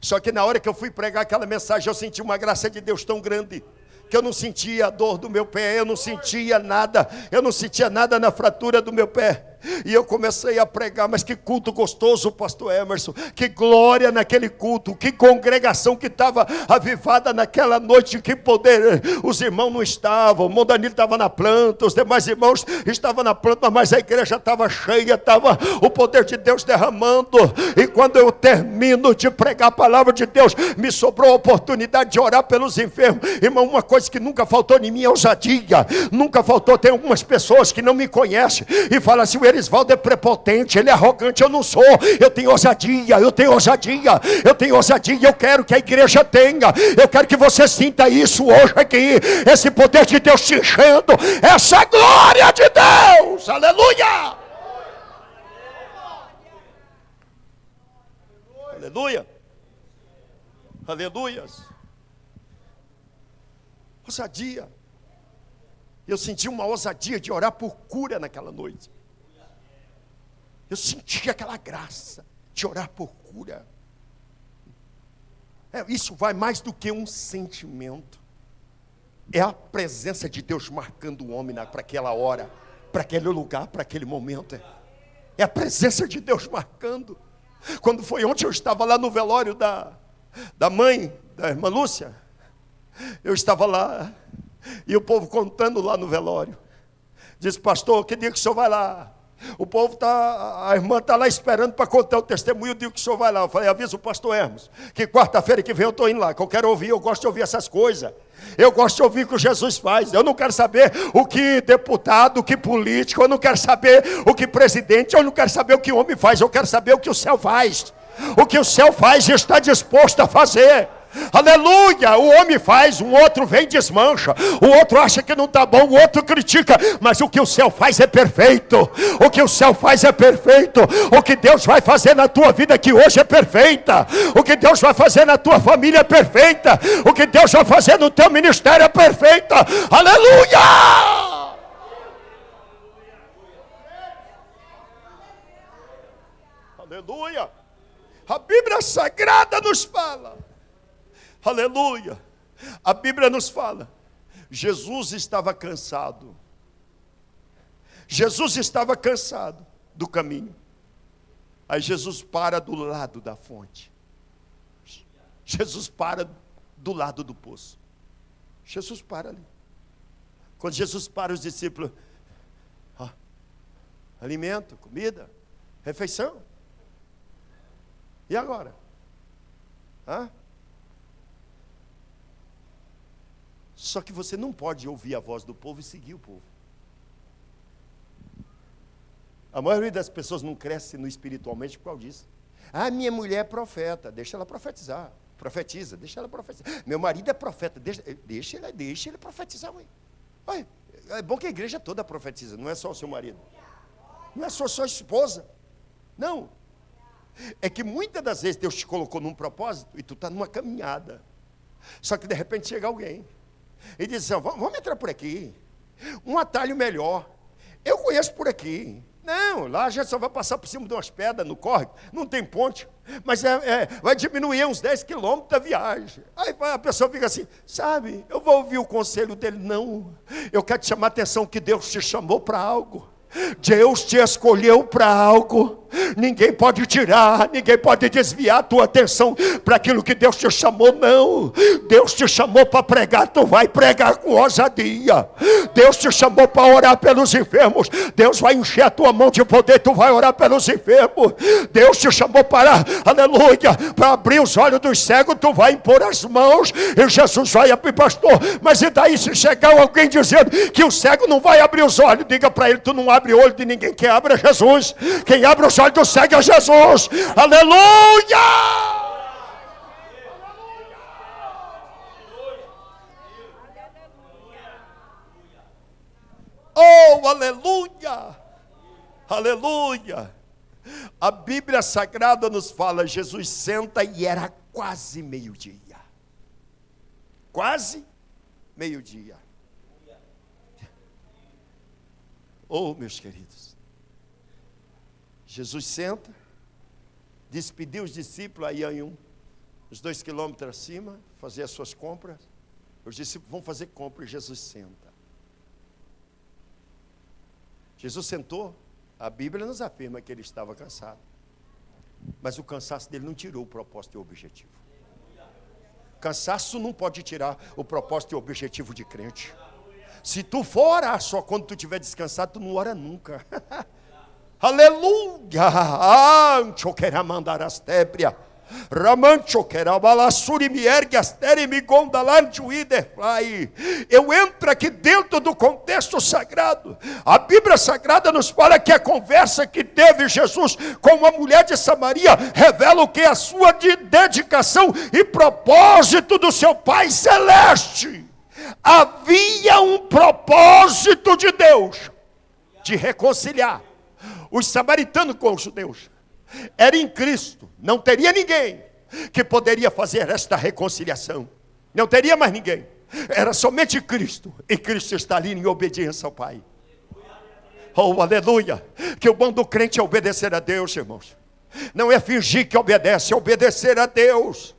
A: Só que na hora que eu fui pregar aquela mensagem, eu senti uma graça de Deus tão grande, que eu não sentia a dor do meu pé, eu não sentia nada na fratura do meu pé. E eu comecei a pregar, mas que culto gostoso, pastor Emerson, que glória naquele culto, que congregação que estava avivada naquela noite, que poder. Os irmãos não estavam, o irmão Danilo estava na planta, os demais irmãos estavam na planta, mas a igreja estava cheia, estava o poder de Deus derramando. E quando eu termino de pregar a palavra de Deus, me sobrou a oportunidade de orar pelos enfermos. Irmão, uma coisa que nunca faltou em mim é ousadia, nunca faltou. Tem algumas pessoas que não me conhecem e falam assim: o Erisvaldo é prepotente, ele é arrogante. Eu não sou, eu tenho ousadia, eu quero que a igreja tenha, eu quero que você sinta isso hoje aqui, esse poder de Deus te enchendo, essa glória de Deus, aleluia, aleluia, aleluias, ousadia. Eu senti uma ousadia de orar por cura naquela noite. Eu senti aquela graça de orar por cura. Isso vai mais do que um sentimento. É a presença de Deus marcando o homem para aquela hora, para aquele lugar, para aquele momento. É a presença de Deus marcando. Quando foi ontem, eu estava lá no velório da mãe, da irmã Lúcia. Eu estava lá, e o povo contando lá no velório. Disse: pastor, que dia que o senhor vai lá? O povo a irmã está lá esperando para contar o testemunho. Eu digo que o senhor vai lá. Eu falei: avisa o pastor Hermes que quarta-feira que vem eu estou indo lá, que eu quero ouvir, eu gosto de ouvir essas coisas. Eu gosto de ouvir o que Jesus faz. Eu não quero saber o que deputado, o que político, eu não quero saber o que presidente, eu não quero saber o que o homem faz, eu quero saber o que o céu faz. O que o céu faz e está disposto a fazer. Aleluia, o homem faz, um outro vem e desmancha, o outro acha que não está bom, o outro critica, mas o que o céu faz é perfeito, o que o céu faz é perfeito, o que Deus vai fazer na tua vida aqui hoje é perfeita, o que Deus vai fazer na tua família é perfeita, o que Deus vai fazer no teu ministério é perfeita, aleluia! Aleluia! A Bíblia Sagrada nos fala, aleluia, a Bíblia nos fala, Jesus estava cansado do caminho. Aí Jesus para do lado da fonte, Jesus para do lado do poço, Jesus para ali. Quando Jesus para, os discípulos: alimento, comida, refeição, e agora? Só que você não pode ouvir a voz do povo e seguir o povo. A maioria das pessoas não cresce no espiritualmente por causa disso. Minha mulher é profeta, deixa ela profetizar. Profetiza, deixa ela profetizar. Meu marido é profeta, deixa ele profetizar. Ué, é bom que a igreja toda profetiza, não é só o seu marido. Não é só a sua esposa. Não. É que muitas das vezes Deus te colocou num propósito e tu está numa caminhada. Só que de repente chega alguém e diz assim: vamos entrar por aqui, um atalho melhor, eu conheço por aqui. Não, lá a gente só vai passar por cima de umas pedras no córrego, não tem ponte, mas vai diminuir uns 10 quilômetros da viagem. Aí a pessoa fica assim: sabe, eu vou ouvir o conselho dele. Não, eu quero te chamar a atenção que Deus te chamou para algo. Deus te escolheu para algo. Ninguém pode tirar, ninguém pode desviar a tua atenção para aquilo que Deus te chamou. Não, Deus te chamou para pregar, tu vai pregar com ousadia. Deus te chamou para orar pelos enfermos, Deus vai encher a tua mão de poder, tu vai orar pelos enfermos. Deus te chamou para, aleluia, para abrir os olhos dos cegos, tu vai impor as mãos e Jesus vai abrir. Pastor, mas e daí se chegar alguém dizendo que o cego não vai abrir os olhos? Diga para ele: tu não abre o olho de ninguém, quem abre é Jesus. Quem abre os olhos do cego é Jesus. Aleluia! Oh, aleluia! Aleluia! A Bíblia Sagrada nos fala: Jesus senta e era quase meio-dia. Quase meio-dia. Oh, meus queridos, Jesus senta, despediu os discípulos, aí iam uns 2 quilômetros acima, fazer as suas compras. Os discípulos vão fazer compra e Jesus senta. Jesus sentou, a Bíblia nos afirma que ele estava cansado. Mas o cansaço dele não tirou o propósito e o objetivo. Cansaço não pode tirar o propósito e o objetivo de crente. Se tu for orar só quando tu estiver descansado, tu não ora nunca. Aleluia! Ancho quer mandar as tébria. Ramancho quer abalassuri me ergue as tere me gondalante o iderfly. Eu entro aqui dentro do contexto sagrado. A Bíblia Sagrada nos fala que a conversa que teve Jesus com a mulher de Samaria revela o que? A sua dedicação e propósito do seu Pai Celeste. Havia um propósito de Deus de reconciliar os samaritanos com os judeus. Era em Cristo, não teria ninguém que poderia fazer esta reconciliação. Não teria mais ninguém. Era somente Cristo, e Cristo está ali em obediência ao Pai. Oh, aleluia! Que o bom do crente é obedecer a Deus, irmãos. Não é fingir que obedece, é obedecer a Deus.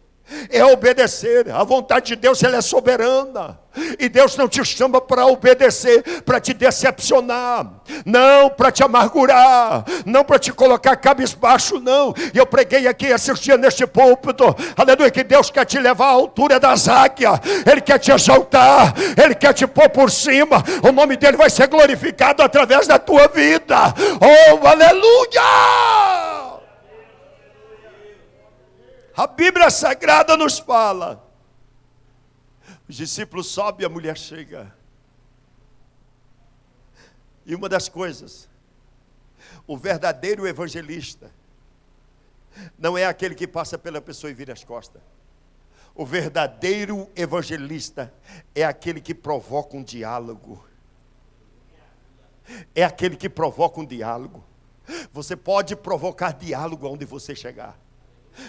A: É obedecer. A vontade de Deus, ela é soberana. E Deus não te chama para obedecer, para te decepcionar, não para te amargurar, não para te colocar cabisbaixo, não. E eu preguei aqui esses dias neste púlpito, aleluia, que Deus quer te levar à altura das águias. Ele quer te exaltar, Ele quer te pôr por cima. O nome dEle vai ser glorificado através da tua vida. Oh, aleluia! A Bíblia Sagrada nos fala. Os discípulos sobem e a mulher chega. E uma das coisas, o verdadeiro evangelista não é aquele que passa pela pessoa e vira as costas. O verdadeiro evangelista é aquele que provoca um diálogo. É aquele que provoca um diálogo. Você pode provocar diálogo onde você chegar.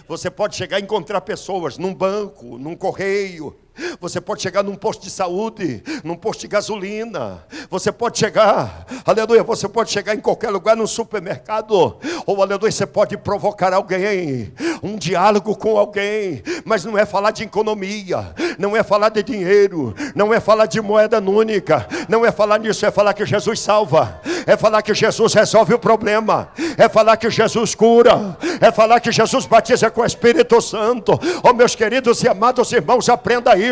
A: Você pode chegar e encontrar pessoas num banco, num correio. Você pode chegar num posto de saúde, num posto de gasolina. Você pode chegar, aleluia, você pode chegar em qualquer lugar, num supermercado. Ou aleluia, você pode provocar alguém, um diálogo com alguém. Mas não é falar de economia, não é falar de dinheiro, não é falar de moeda única, não é falar nisso, é falar que Jesus salva, é falar que Jesus resolve o problema, é falar que Jesus cura, é falar que Jesus batiza com o Espírito Santo. Oh, meus queridos e amados irmãos, aprenda isso.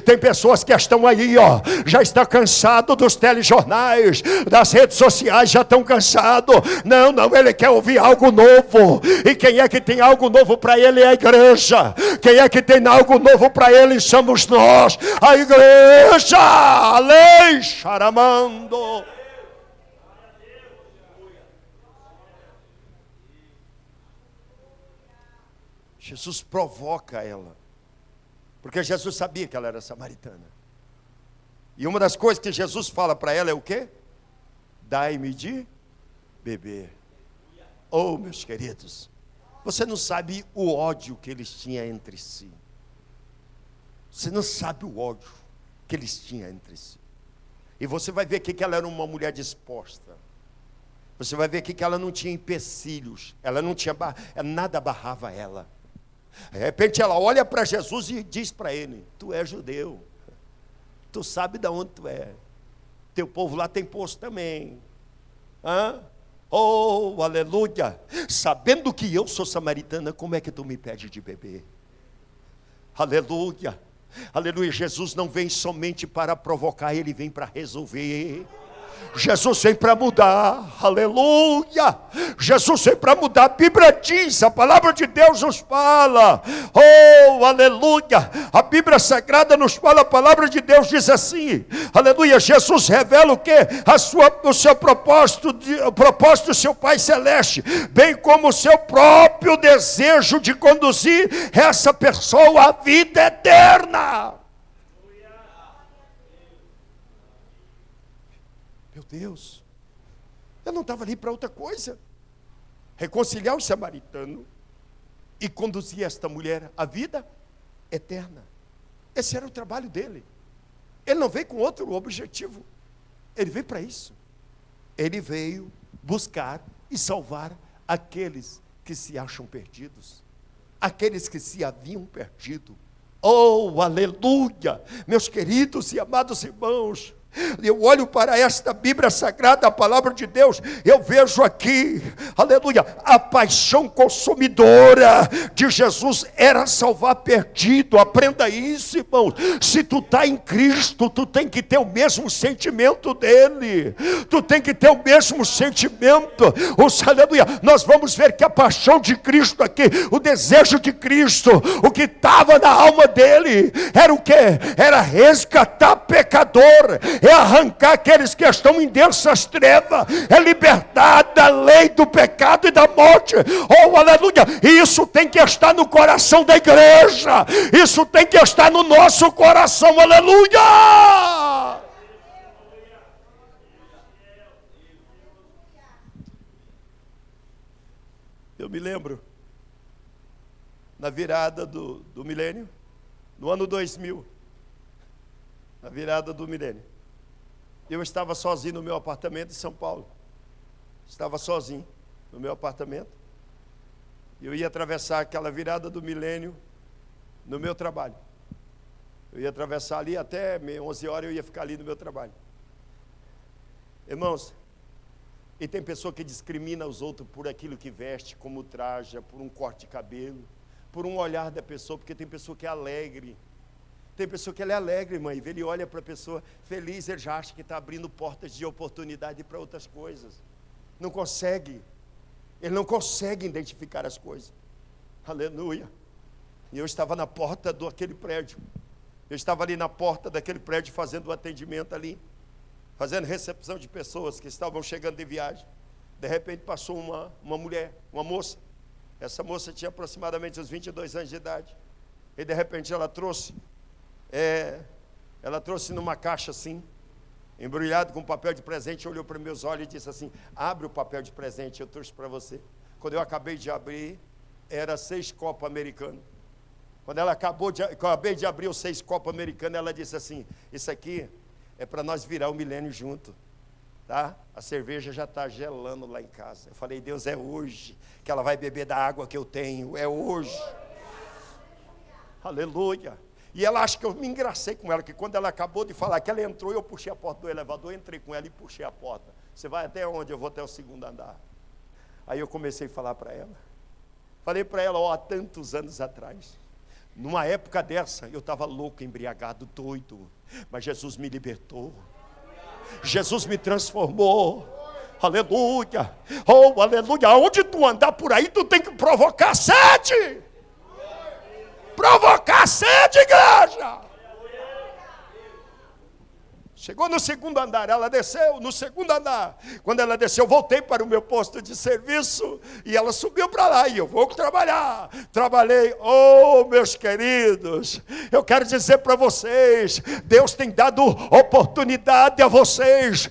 A: Tem pessoas que estão aí, ó, já está cansado dos telejornais, das redes sociais, já estão cansados. Não, ele quer ouvir algo novo. E quem é que tem algo novo para ele é a igreja. Quem é que tem algo novo para ele somos nós, a igreja. Além charamando. Jesus provoca ela. Porque Jesus sabia que ela era samaritana. E uma das coisas que Jesus fala para ela é o quê? Dai-me de beber. Oh, meus queridos, você não sabe o ódio que eles tinham entre si. Você não sabe o ódio que eles tinham entre si. E você vai ver que ela era uma mulher disposta. Você vai ver que ela não tinha empecilhos. Ela não tinha, nada barrava ela. De repente ela olha para Jesus e diz para ele: tu és judeu, tu sabe de onde tu é, teu povo lá tem poço também. Oh, aleluia! Sabendo que eu sou samaritana, como é que tu me pede de beber? Aleluia! Aleluia! Jesus não vem somente para provocar, Ele vem para resolver. Jesus vem para mudar, aleluia, Jesus vem para mudar. A Bíblia diz, a palavra de Deus nos fala, oh, aleluia, a Bíblia Sagrada nos fala, a palavra de Deus diz assim, aleluia, Jesus revela o quê? O seu propósito, o propósito do seu Pai Celeste, bem como o seu próprio desejo de conduzir essa pessoa à vida eterna. Meu Deus, eu não estava ali para outra coisa. Reconciliar os samaritanos e conduzir esta mulher à vida eterna. Esse era o trabalho dele. Ele não veio com outro objetivo. Ele veio para isso. Ele veio buscar e salvar aqueles que se acham perdidos. Aqueles que se haviam perdido. Oh, aleluia! Meus queridos e amados irmãos, eu olho para esta Bíblia Sagrada, a palavra de Deus, eu vejo aqui, aleluia, a paixão consumidora de Jesus era salvar perdido. Aprenda isso, irmãos. Se tu está em Cristo, tu tem que ter o mesmo sentimento dele, tu tem que ter o mesmo sentimento. Aleluia, nós vamos ver que a paixão de Cristo aqui, o desejo de Cristo, o que estava na alma dele, era o quê? Era resgatar pecador, é arrancar aqueles que estão em densas trevas, é libertar da lei do pecado e da morte. Oh, aleluia! E isso tem que estar no coração da igreja, isso tem que estar no nosso coração, aleluia! Eu me lembro, na virada do milênio, no ano 2000, na virada do milênio, eu estava sozinho no meu apartamento em São Paulo. Estava sozinho no meu apartamento. Eu ia atravessar aquela virada do milênio no meu trabalho. Eu ia atravessar ali até 11 horas, eu ia ficar ali no meu trabalho. Irmãos, e tem pessoa que discrimina os outros por aquilo que veste, como traja, por um corte de cabelo, por um olhar da pessoa, porque tem pessoa que é alegre. Tem pessoa que ela é alegre, irmã, e ele olha para a pessoa feliz, ele já acha que está abrindo portas de oportunidade para outras coisas. Não consegue. Ele não consegue identificar as coisas. Aleluia. E eu estava na porta daquele prédio. Eu estava ali na porta daquele prédio fazendo o atendimento ali, fazendo recepção de pessoas que estavam chegando de viagem. De repente passou uma mulher, uma moça. Essa moça tinha aproximadamente uns 22 anos de idade. E de repente ela trouxe numa caixa assim, embrulhado com papel de presente, olhou para meus olhos e disse assim: abre o papel de presente, eu trouxe para você. Quando eu acabei de abrir, era 6 copos americanos. Quando ela acabei de abrir os 6 copos americanos, ela disse assim: isso aqui é para nós virar o milênio junto, tá? A cerveja já está gelando lá em casa. Eu falei: Deus, é hoje que ela vai beber da água que eu tenho, é hoje. Aleluia. E ela acha que eu me engracei com ela, que quando ela acabou de falar que ela entrou, eu puxei a porta do elevador, entrei com ela e puxei a porta. Você vai até onde? Eu vou até o 2º andar. Aí eu comecei a falar para ela. Falei para ela, há tantos anos atrás, numa época dessa, eu estava louco, embriagado, doido, mas Jesus me libertou. Jesus me transformou. Aleluia. Oh, aleluia. Onde tu andar por aí, tu tem que provocar sede. Provocar sede, igreja. Chegou no 2º andar, ela desceu no 2º andar. Quando ela desceu, eu voltei para o meu posto de serviço e ela subiu para lá e eu vou trabalhar. Trabalhei, oh, meus queridos, eu quero dizer para vocês, Deus tem dado oportunidade a vocês,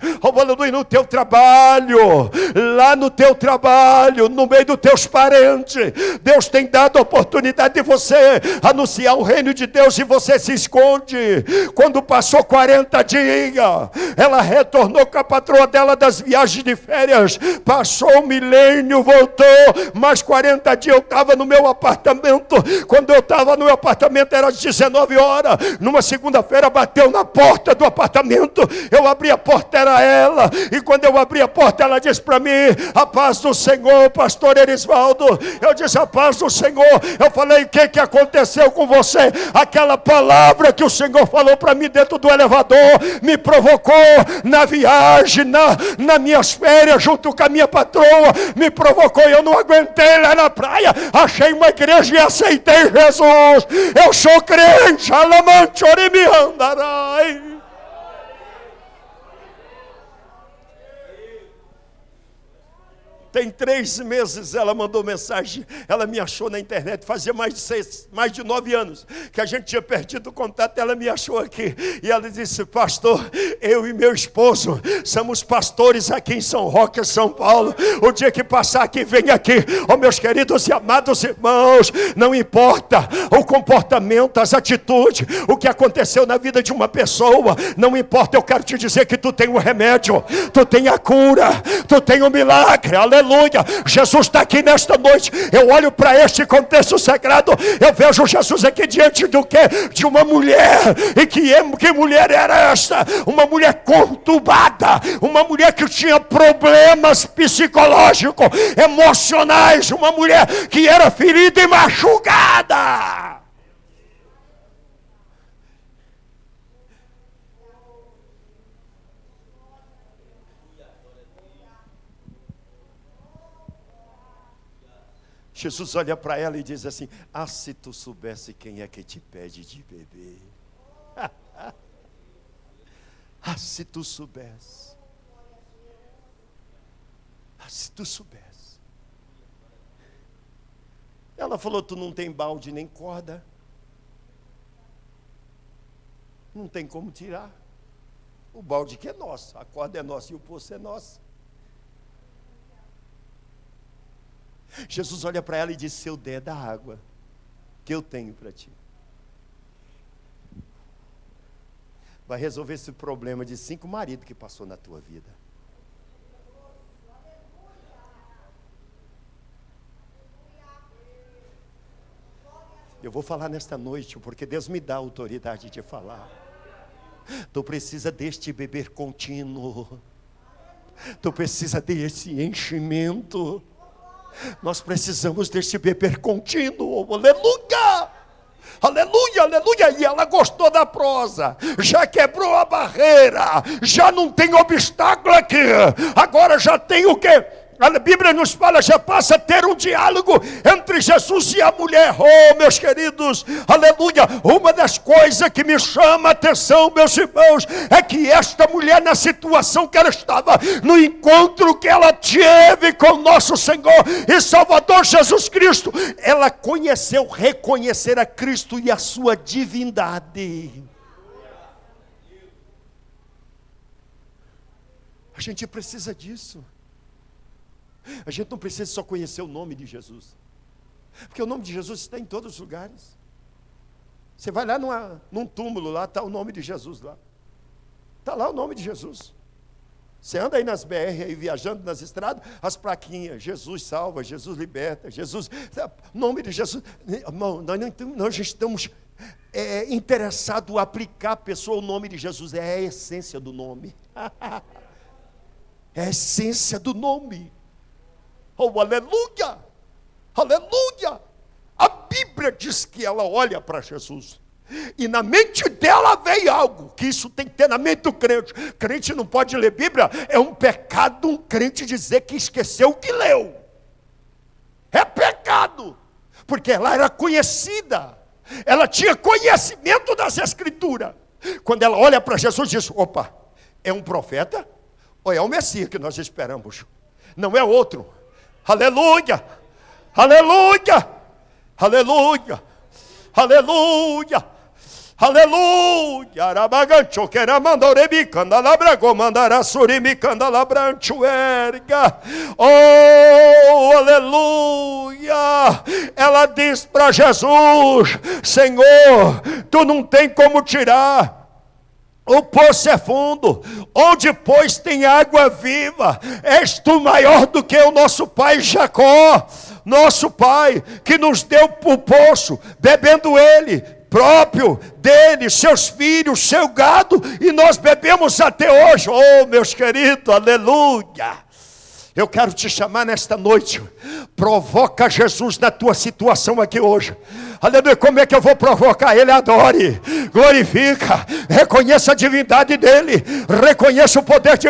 A: no teu trabalho, lá no teu trabalho, no meio dos teus parentes. Deus tem dado oportunidade de você anunciar o reino de Deus e você se esconde. Quando passou 40 dias, ela retornou com a patroa dela das viagens de férias, passou um milênio, voltou, mais 40 dias eu estava no meu apartamento. Quando eu estava no meu apartamento era às 19 horas, numa segunda-feira bateu na porta do apartamento, eu abri a porta, era ela, e quando eu abri a porta ela disse para mim: a paz do Senhor, pastor Erisvaldo. Eu disse: a paz do Senhor. Eu falei: o que aconteceu com você? Aquela palavra que o Senhor falou para mim dentro do elevador me provocou na viagem, nas minhas férias, junto com a minha patroa, me provocou, eu não aguentei lá na praia, achei uma igreja e aceitei Jesus. Eu sou crente, alamante, orimi andarai. Tem 3 meses ela mandou mensagem, ela me achou na internet, fazia mais de 9 anos que a gente tinha perdido o contato, ela me achou aqui, e ela disse: pastor, eu e meu esposo somos pastores aqui em São Roque, São Paulo, o dia que passar aqui, vem aqui. Oh, meus queridos e amados irmãos, não importa o comportamento, as atitudes, o que aconteceu na vida de uma pessoa, não importa, eu quero te dizer que tu tem o remédio, tu tem a cura, tu tem o milagre, aleluia. Jesus está aqui nesta noite. Eu olho para este contexto sagrado, eu vejo Jesus aqui diante diante do que? De uma mulher. E que mulher era esta? Uma mulher conturbada, uma mulher que tinha problemas psicológicos, emocionais, uma mulher que era ferida e machucada. Jesus olha para ela e diz assim: ah, se tu soubesse quem é que te pede de beber. Ah, se tu soubesse. Ah, se tu soubesse. Ela falou: tu não tem balde nem corda. Não tem como tirar. O balde que é nosso, a corda é nossa e o poço é nosso. Jesus olha para ela e diz: se eu der da água que eu tenho para ti, vai resolver esse problema de 5 maridos que passou na tua vida. Eu vou falar nesta noite, porque Deus me dá a autoridade de falar. Tu precisa deste beber contínuo. Tu precisa desse enchimento. Nós precisamos desse beber contínuo. Aleluia! Aleluia, aleluia. E ela gostou da prosa. Já quebrou a barreira. Já não tem obstáculo aqui. Agora já tem o quê? A Bíblia nos fala, já passa a ter um diálogo entre Jesus e a mulher. Oh, meus queridos, aleluia. Uma das coisas que me chama a atenção, meus irmãos, é que esta mulher, na situação que ela estava, no encontro que ela teve com o nosso Senhor e Salvador Jesus Cristo, ela reconhecer a Cristo e a sua divindade. A gente precisa disso. A gente não precisa só conhecer o nome de Jesus, porque o nome de Jesus está em todos os lugares. Você vai lá num túmulo, lá está o nome de Jesus lá. Está lá o nome de Jesus. Você anda aí nas BR, aí viajando nas estradas, as plaquinhas: Jesus salva, Jesus liberta, Jesus, nome de Jesus. Irmão, nós estamos interessados em aplicar à pessoa o nome de Jesus. É a essência do nome. É a essência do nome. Oh, aleluia! Aleluia! A Bíblia diz que ela olha para Jesus e na mente dela veio algo, que isso tem que ter na mente do crente. Crente não pode ler Bíblia, é um pecado um crente dizer que esqueceu o que leu. É pecado, porque ela era conhecida, ela tinha conhecimento das Escrituras. Quando ela olha para Jesus, diz: opa, é um profeta ou é o Messias que nós esperamos? Não é outro. Aleluia, aleluia, aleluia, aleluia, aleluia. Arabagancho quera mandore candalabra gomandara surimi candalabrancho erga. Oh, aleluia. Ela diz para Jesus: Senhor, tu não tem como tirar. O poço é fundo, onde pois tem água viva. És tu maior do que o nosso pai Jacó, nosso pai, que nos deu o poço, bebendo ele próprio dele, seus filhos, seu gado, e nós bebemos até hoje. Oh, meus queridos, aleluia. Eu quero te chamar nesta noite. Provoca Jesus na tua situação aqui hoje. Aleluia. Como é que eu vou provocar ele? Adore, glorifica, reconheça a divindade dele, reconheça o poder de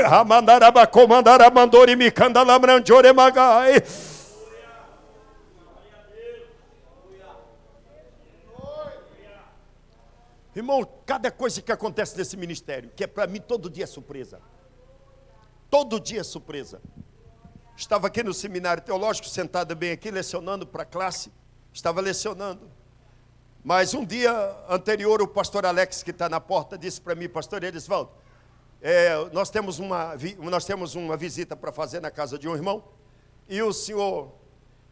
A: Irmão, cada coisa que acontece nesse ministério, que é para mim todo dia é surpresa. Todo dia é surpresa. Estava aqui no seminário teológico, sentado bem aqui, lecionando para a classe. Estava lecionando. Mas um dia anterior, o pastor Alex, que está na porta, disse para mim: pastor Elisvaldo, nós temos uma visita para fazer na casa de um irmão. E o senhor,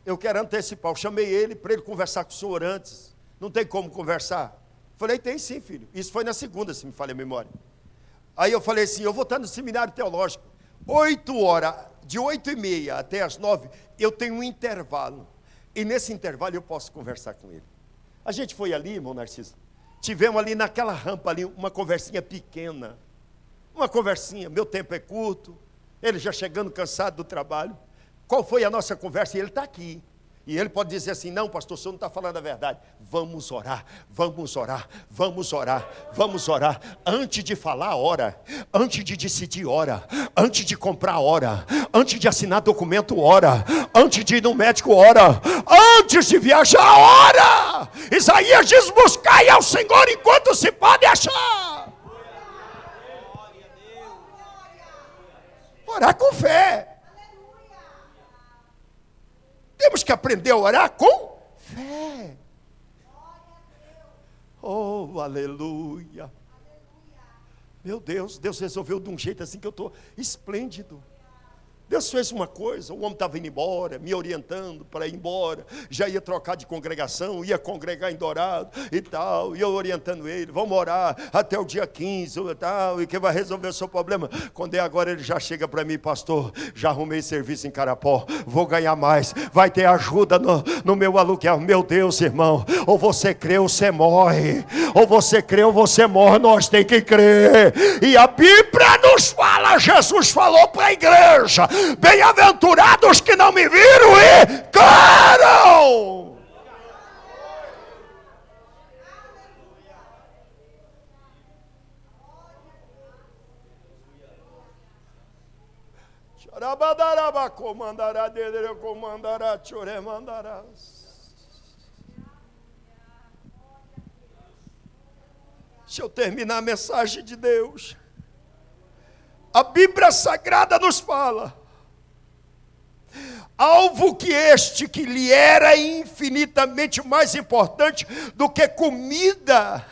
A: eu quero antecipar. Eu chamei ele para ele conversar com o senhor antes. Não tem como conversar? Falei: tem sim, filho. Isso foi na segunda, se me falha a memória. Aí eu falei assim: eu vou estar no seminário teológico. 8 horas, de 8h30 até as 9, eu tenho um intervalo. E nesse intervalo eu posso conversar com ele. A gente foi ali, irmão Narciso, tivemos ali naquela rampa ali uma conversinha pequena. Uma conversinha, meu tempo é curto, ele já chegando cansado do trabalho. Qual foi a nossa conversa? E ele está aqui. E ele pode dizer assim, não, pastor, o senhor não está falando a verdade. Vamos orar, vamos orar, vamos orar, vamos orar. Antes de falar, ora. Antes de decidir, ora. Antes de comprar, ora. Antes de assinar documento, ora. Antes de ir no médico, ora. Antes de viajar, ora. Isaías diz, buscai ao Senhor enquanto se pode achar. Orar com fé. Temos que aprender a orar com fé. Oh, aleluia. Meu Deus, Deus resolveu de um jeito assim que eu estou esplêndido. Deus fez uma coisa, o homem estava indo embora, me orientando para ir embora, já ia trocar de congregação, ia congregar em Dourado e tal, e eu orientando ele, vamos orar até o dia 15 e tal, e que vai resolver o seu problema. Quando é agora, ele já chega para mim, pastor, já arrumei serviço em Carapó, vou ganhar mais, vai ter ajuda no meu aluguel. Meu Deus, irmão, ou você crê ou você morre, ou você crê ou você morre, nós temos que crer. E a Bíblia nos fala, Jesus falou para a igreja, bem-aventurados que não me viram e creram. Deixa eu terminar a mensagem de Deus. A Bíblia Sagrada nos fala, alvo que este que lhe era infinitamente mais importante do que comida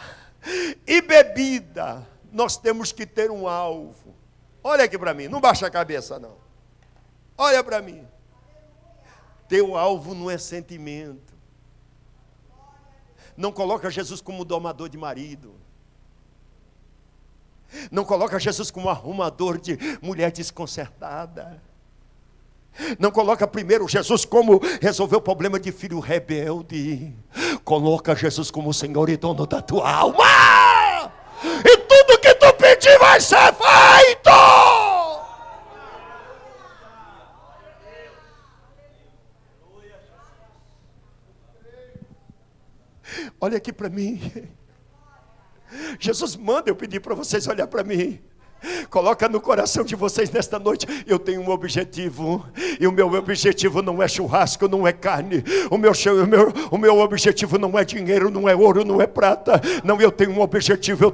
A: e bebida. Nós temos que ter um alvo. Olha aqui para mim, não baixa a cabeça não. Olha para mim. Teu alvo não é sentimento. Não coloca Jesus como domador de marido. Não coloca Jesus como arrumador de mulher desconcertada. Não coloca primeiro Jesus como resolver o problema de filho rebelde. Coloca Jesus como Senhor e dono da tua alma. E tudo que tu pedir vai ser feito. Olha aqui para mim. Jesus manda eu pedir para vocês olhar para mim. Coloca no coração de vocês nesta noite, eu tenho um objetivo, e o meu objetivo não é churrasco, não é carne, o meu objetivo não é dinheiro, não é ouro, não é prata, não, eu tenho um objetivo,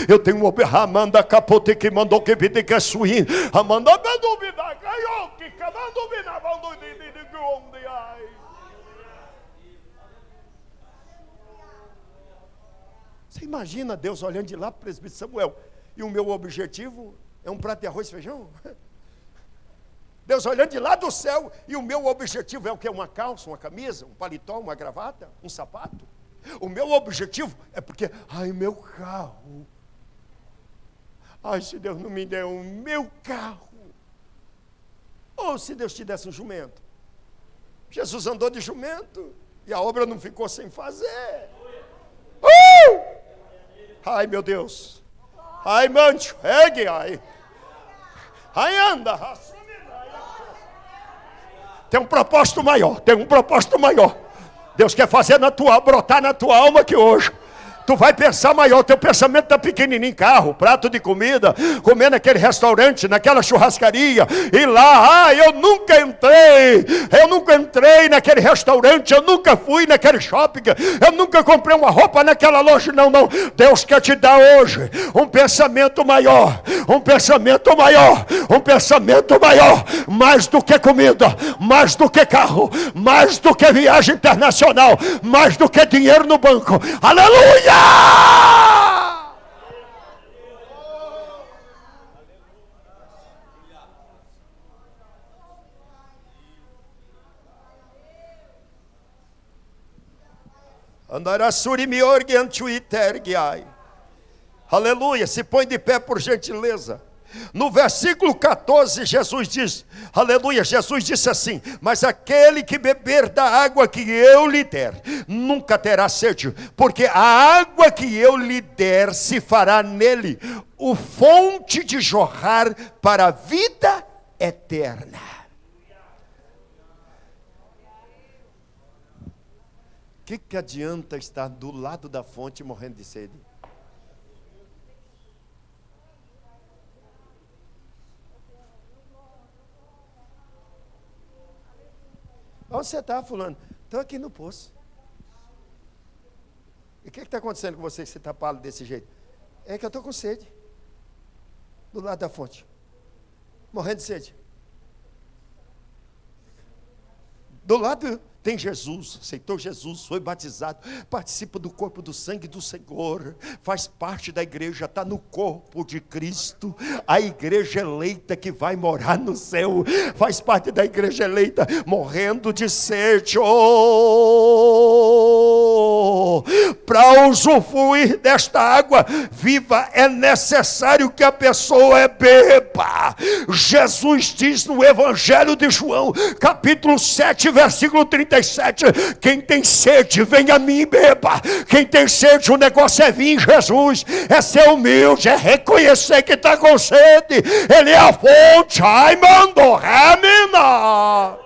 A: eu tenho um Ramanda capote que mandou que pede que suin, Ramanda beduvida, ganhou que camando vinavando de onde ai. Você imagina Deus olhando de lá para o presbítero Samuel, e o meu objetivo é um prato de arroz e feijão? Deus olhando de lá do céu, e o meu objetivo é o quê? Uma calça, uma camisa, um paletó, uma gravata, um sapato? O meu objetivo é porque, ai, meu carro. Ai, se Deus não me der o meu carro. Ou se Deus te desse um jumento. Jesus andou de jumento, e a obra não ficou sem fazer. Ai, meu Deus. Ai, mancho, regue, ai. Ai, anda. Tem um propósito maior, Deus quer fazer brotar na tua alma que hoje tu vai pensar maior, teu pensamento está pequenininho, carro, prato de comida, comer naquele restaurante, naquela churrascaria, e lá, eu nunca entrei naquele restaurante, eu nunca fui naquele shopping, eu nunca comprei uma roupa naquela loja, não, Deus quer te dar hoje um pensamento maior, mais do que comida, mais do que carro, mais do que viagem internacional, mais do que dinheiro no banco, aleluia! Aleluia, se põe de pé por gentileza. No versículo 14, Jesus diz, aleluia, Jesus disse assim: mas aquele que beber da água que eu lhe der, nunca terá sede, porque a água que eu lhe der se fará nele o fonte de jorrar para a vida eterna. O que adianta estar do lado da fonte morrendo de sede? Onde você está, fulano? Estou aqui no poço. E o que está acontecendo com você que você está pálido desse jeito? É que eu estou com sede. Do lado da fonte. Morrendo de sede. Do lado tem Jesus, aceitou Jesus, foi batizado, participa do corpo do sangue do Senhor, faz parte da igreja, está no corpo de Cristo, a igreja eleita que vai morar no céu, faz parte da igreja eleita, morrendo de sede. Para usufruir desta água viva é necessário que a pessoa beba. Jesus diz no Evangelho de João, capítulo 7, versículo 37, quem tem sede, vem a mim e beba. Quem tem sede, o negócio é vir em Jesus, é ser humilde, é reconhecer que está com sede. Ele é a fonte. Ai, mandou, remina.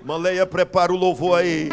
A: Maleia, prepara o louvor aí.